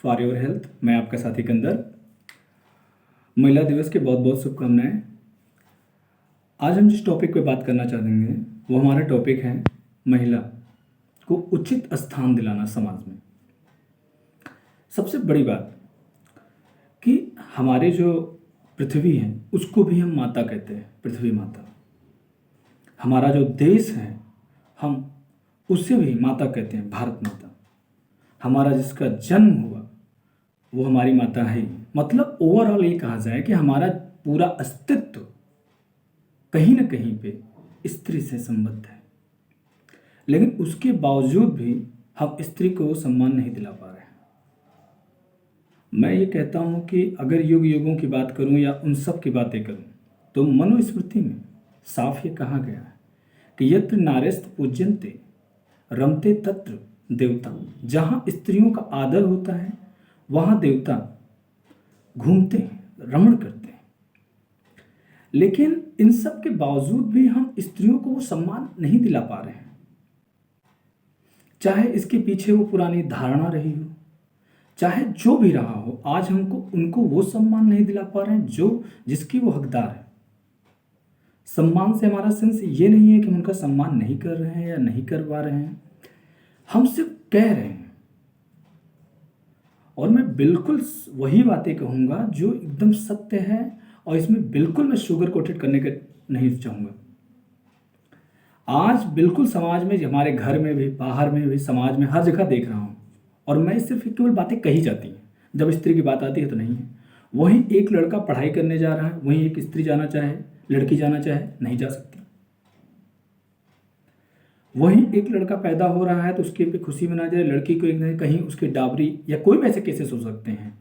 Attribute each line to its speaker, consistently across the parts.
Speaker 1: For your health. मैं आपका साथी कंदर। महिला दिवस की बहुत बहुत शुभकामनाएं। आज हम जिस टॉपिक पे बात करना चाहेंगे वो हमारा टॉपिक है महिला को उचित स्थान दिलाना समाज में। सबसे बड़ी बात कि हमारे जो पृथ्वी है उसको भी हम माता कहते हैं, पृथ्वी माता। हमारा जो देश है हम उसे भी माता कहते हैं, भारत माता। हमारा जिसका जन्म हुआ वो हमारी माता है। मतलब ओवरऑल ये कहा जाए कि हमारा पूरा अस्तित्व कहीं ना कहीं पे स्त्री से संबद्ध है, लेकिन उसके बावजूद भी हम स्त्री को वो सम्मान नहीं दिला पा रहे हैं। मैं ये कहता हूँ कि अगर युग युगों की बात करूँ या उन सब की बातें करूँ तो मनुस्मृति में साफ ये कहा गया है कि यत्र नार्यस्त पूज्यन्ते रमते तत्र देवता। जहाँ स्त्रियों का आदर होता है वहाँ देवता घूमते हैं, रमण करते हैं। लेकिन इन सब के बावजूद भी हम स्त्रियों को वो सम्मान नहीं दिला पा रहे हैं। चाहे इसके पीछे वो पुरानी धारणा रही हो, चाहे जो भी रहा हो, आज हमको उनको वो सम्मान नहीं दिला पा रहे हैं जो जिसकी वो हकदार है। सम्मान से हमारा सेंस ये नहीं है कि हम उनका सम्मान नहीं कर रहे हैं या नहीं कर पा रहे हैं, हम सिर्फ कह रहे हैं। और मैं बिल्कुल वही बातें कहूँगा जो एकदम सत्य है, और इसमें बिल्कुल मैं शुगर कोटेड करने के नहीं चाहूँगा। आज बिल्कुल समाज में, हमारे घर में भी, बाहर में भी, समाज में हर जगह देख रहा हूँ, और मैं सिर्फ केवल बातें कही जाती हैं, जब स्त्री की बात आती है तो नहीं है। वहीं एक लड़का पढ़ाई करने जा रहा है, वहीं एक स्त्री जाना चाहे, लड़की जाना चाहे, नहीं जा सकती। वहीं एक लड़का पैदा हो रहा है तो उसके पे खुशी मना जाए, लड़की को एक कहीं उसकी डावरी या कोई भी ऐसे केसेस हो सकते हैं।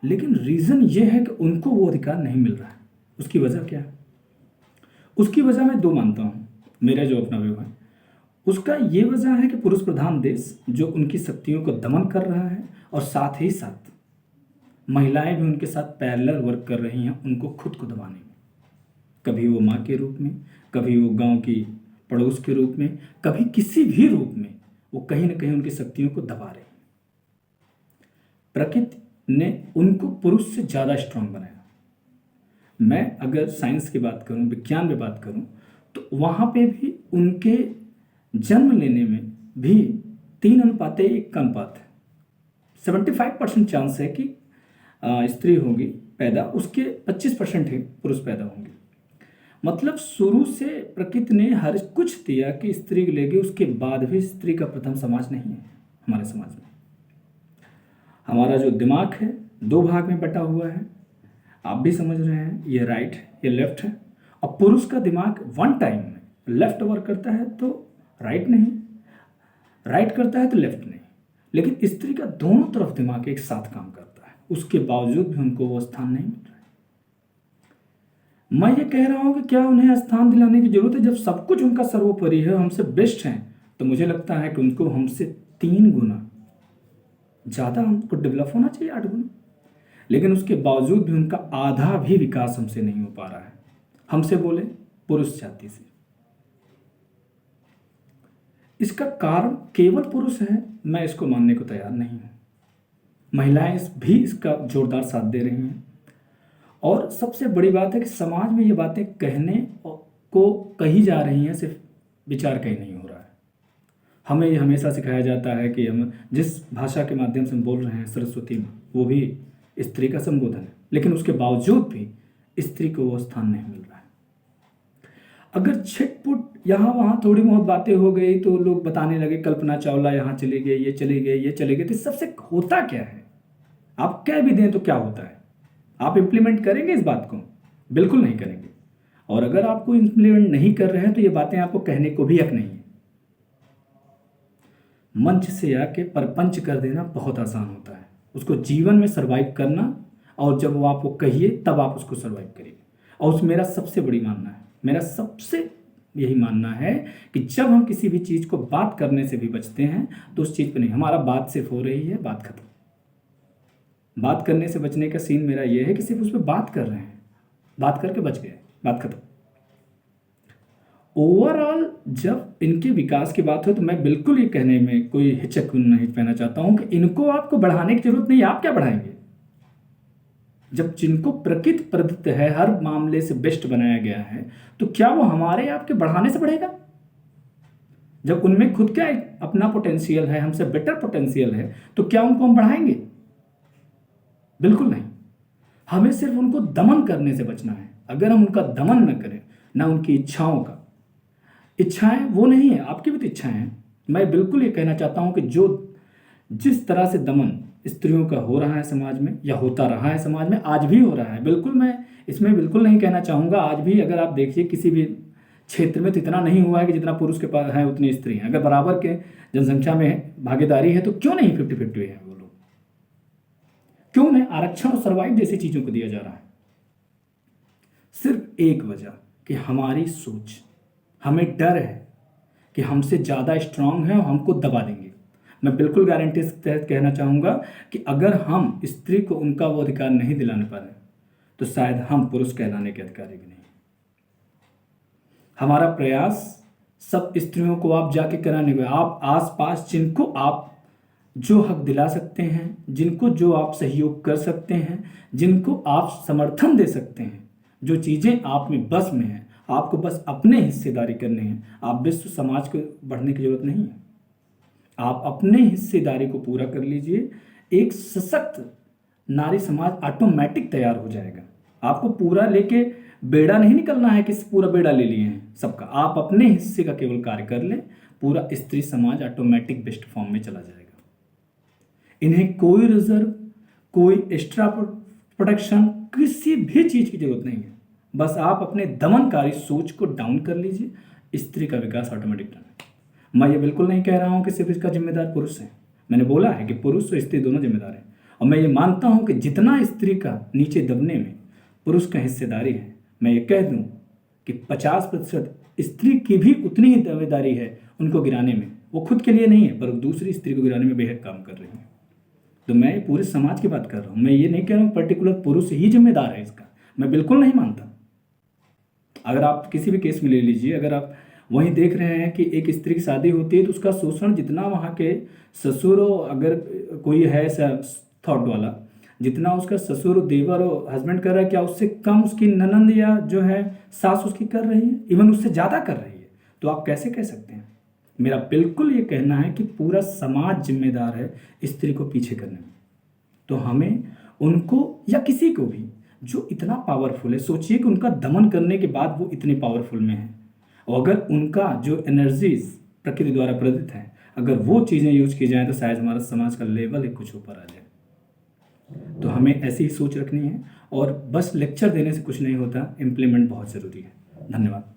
Speaker 1: लेकिन रीज़न ये है कि उनको वो अधिकार नहीं मिल रहा है। उसकी वजह क्या है? उसकी वजह मैं दो मानता हूँ, मेरा जो अपना व्यू है उसका ये वजह है कि पुरुष प्रधान देश जो उनकी शक्तियों को दमन कर रहा है, और साथ ही साथ महिलाएं भी उनके साथ पैरेलल वर्क कर रही हैं उनको खुद को दबाने में। कभी वो माँ के रूप में, कभी वो गांव की पड़ोस के रूप में, कभी किसी भी रूप में वो कहीं ना कहीं उनकी शक्तियों को दबा रहे हैं। प्रकृति ने उनको पुरुष से ज़्यादा स्ट्रांग बनाया। मैं अगर साइंस की बात करूं, विज्ञान में बात करूं, तो वहाँ पे भी उनके जन्म लेने में भी 3:1 का अनुपात है। 75% चांस है कि स्त्री होगी पैदा, उसके 25% है पुरुष पैदा होंगे। मतलब शुरू से प्रकृति ने हर कुछ दिया कि स्त्री लेगी, उसके बाद भी स्त्री का प्रथम समाज नहीं है हमारे समाज में। हमारा जो दिमाग है 2 भाग में बटा हुआ है, आप भी समझ रहे हैं, ये राइट ये लेफ्ट है। और पुरुष का दिमाग वन टाइम में लेफ्ट वर्क करता है तो राइट नहीं, राइट करता है तो लेफ्ट नहीं। लेकिन स्त्री का दोनों तरफ दिमाग एक साथ काम करता है, उसके बावजूद भी उनको वो स्थान नहीं मिल रहा है। मैं ये कह रहा हूँ कि क्या उन्हें स्थान दिलाने की जरूरत है? जब सब कुछ उनका सर्वोपरि है, हमसे बेस्ट हैं, तो मुझे लगता है कि उनको हमसे 3 गुना ज़्यादा हमको डेवलप होना चाहिए, 8 गुना। लेकिन उसके बावजूद भी उनका आधा भी विकास हमसे नहीं हो पा रहा है। हमसे बोले पुरुष जाति से। इसका कारण केवल पुरुष है, मैं इसको मानने को तैयार नहीं हूँ। महिलाएं भी इसका जोरदार साथ दे रही हैं। और सबसे बड़ी बात है कि समाज में ये बातें कहने को कही जा रही हैं, सिर्फ विचार कहीं नहीं हो रहा है। हमें ये हमेशा सिखाया जाता है कि हम जिस भाषा के माध्यम से हम बोल रहे हैं सरस्वती में, वो भी स्त्री का संबोधन है, लेकिन उसके बावजूद भी स्त्री को वो स्थान नहीं मिल रहा है। अगर छिटपुट यहाँ वहाँ थोड़ी बहुत बातें हो गई तो लोग बताने लगे कल्पना चावला यहाँ चले गए, ये चले गए, ये चले गए, तो सबसे होता क्या है? आप कह भी दें तो क्या होता है? आप इम्प्लीमेंट करेंगे इस बात को? बिल्कुल नहीं करेंगे। और अगर आपको इम्प्लीमेंट नहीं कर रहे हैं तो ये बातें आपको कहने को भी हक नहीं है। मंच से आके परपंच कर देना बहुत आसान होता है, उसको जीवन में सरवाइव करना, और जब वो आपको कहिए तब आप उसको सरवाइव करिए। और उस मेरा सबसे बड़ी मानना है, मेरा सबसे यही मानना है कि जब हम किसी भी चीज़ को बात करने से भी बचते हैं तो उस चीज़ पे नहीं, हमारा बात सिर्फ हो रही है, बात खत्म। बात करने से बचने का सीन मेरा ये है कि सिर्फ उस पर बात कर रहे हैं, बात करके बच गए, बात खत्म। ओवरऑल जब इनके विकास की बात हो तो मैं बिल्कुल ये कहने में कोई हिचक नहीं कहना चाहता हूं कि इनको आपको बढ़ाने की जरूरत नहीं, आप क्या बढ़ाएंगे? जब जिनको प्रकृति प्रदत्त है, हर मामले से बेस्ट बनाया गया है, तो क्या वो हमारे आपके बढ़ाने से बढ़ेगा? जब उनमें खुद का एक अपना पोटेंशियल है, हमसे बेटर पोटेंशियल है, तो क्या उनको हम बढ़ाएंगे? बिल्कुल नहीं। हमें सिर्फ उनको दमन करने से बचना है। अगर हम उनका दमन न करें, ना उनकी इच्छाओं का, इच्छाएं वो नहीं है, आपकी भी तो इच्छाएं हैं। मैं बिल्कुल ये कहना चाहता हूं कि जो जिस तरह से दमन स्त्रियों का हो रहा है समाज में, या होता रहा है समाज में, आज भी हो रहा है, बिल्कुल मैं इसमें बिल्कुल नहीं कहना चाहूँगा। आज भी अगर आप देखिए किसी भी क्षेत्र में तो इतना नहीं हुआ है कि जितना पुरुष के पास है उतनी स्त्री हैं। अगर बराबर के जनसंख्या में भागीदारी है तो क्यों नहीं 50-50 है वो लोग? क्यों नहीं आरक्षण और सर्वाइव जैसी चीज़ों को दिया जा रहा है? सिर्फ एक वजह कि हमारी सोच, हमें डर है कि हमसे ज़्यादा स्ट्रांग है और हमको दबा देंगे। मैं बिल्कुल गारंटी के तहत कहना चाहूँगा कि अगर हम स्त्री को उनका वो अधिकार नहीं दिलाने पा रहे तो शायद हम पुरुष कहलाने के अधिकारी भी नहीं। हमारा प्रयास सब स्त्रियों को आप जाके कराने को, आप आसपास जिनको आप जो हक दिला सकते हैं, जिनको जो आप सहयोग कर सकते हैं, जिनको आप समर्थन दे सकते हैं, जो चीज़ें आप में बस में हैं, आपको बस अपने हिस्सेदारी करने हैं। आप विश्व समाज को बढ़ने की जरूरत नहीं है। आप अपने हिस्सेदारी को पूरा कर लीजिए, एक सशक्त नारी समाज ऑटोमेटिक तैयार हो जाएगा। आपको पूरा लेके बेड़ा नहीं निकलना है कि पूरा बेड़ा ले लिए हैं सबका, आप अपने हिस्से का केवल कार्य कर लें, पूरा स्त्री समाज ऑटोमेटिक बेस्ट फॉर्म में चला जाएगा। इन्हें कोई रिजर्व, कोई एक्स्ट्रा प्रोटेक्शन, किसी भी चीज़ की जरूरत नहीं है। बस आप अपने दमनकारी सोच को डाउन कर लीजिए, स्त्री का विकास ऑटोमेटिक है। मैं ये बिल्कुल नहीं कह रहा हूँ कि सिर्फ इसका जिम्मेदार पुरुष है। मैंने बोला है कि पुरुष और स्त्री दोनों जिम्मेदार हैं, और मैं ये मानता हूँ कि जितना स्त्री का नीचे दबने में पुरुष का हिस्सेदारी है, मैं ये कह दूँ कि 50% स्त्री की भी उतनी ही जिम्मेदारी है उनको गिराने में। वो खुद के लिए नहीं है, पर दूसरी स्त्री को गिराने में बेहद काम कर रही है। तो मैं पूरे समाज की बात कर रहा हूँ, मैं ये नहीं कह रहा हूँ पर्टिकुलर पुरुष ही जिम्मेदार है इसका, मैं बिल्कुल नहीं मानता। अगर आप किसी भी केस में ले लीजिए, अगर आप वहीं देख रहे हैं कि एक स्त्री की शादी होती है तो उसका शोषण जितना वहाँ के ससुर, अगर कोई है थॉट वाला, जितना उसका ससुर, देवर और हस्बैंड कर रहा है, क्या उससे कम उसकी ननंद या जो है सास उसकी कर रही है? इवन उससे ज़्यादा कर रही है। तो आप कैसे कह सकते हैं? मेरा बिल्कुल ये कहना है कि पूरा समाज जिम्मेदार है स्त्री को पीछे करने में। तो हमें उनको या किसी को भी जो इतना पावरफुल है, सोचिए कि उनका दमन करने के बाद वो इतने पावरफुल में है, और अगर उनका जो एनर्जीज प्रकृति द्वारा प्रदत्त है, अगर वो चीज़ें यूज की जाएँ तो शायद हमारा समाज का लेवल ही कुछ ऊपर आ जाए। तो हमें ऐसी ही सोच रखनी है, और बस लेक्चर देने से कुछ नहीं होता, इम्प्लीमेंट बहुत ज़रूरी है। धन्यवाद।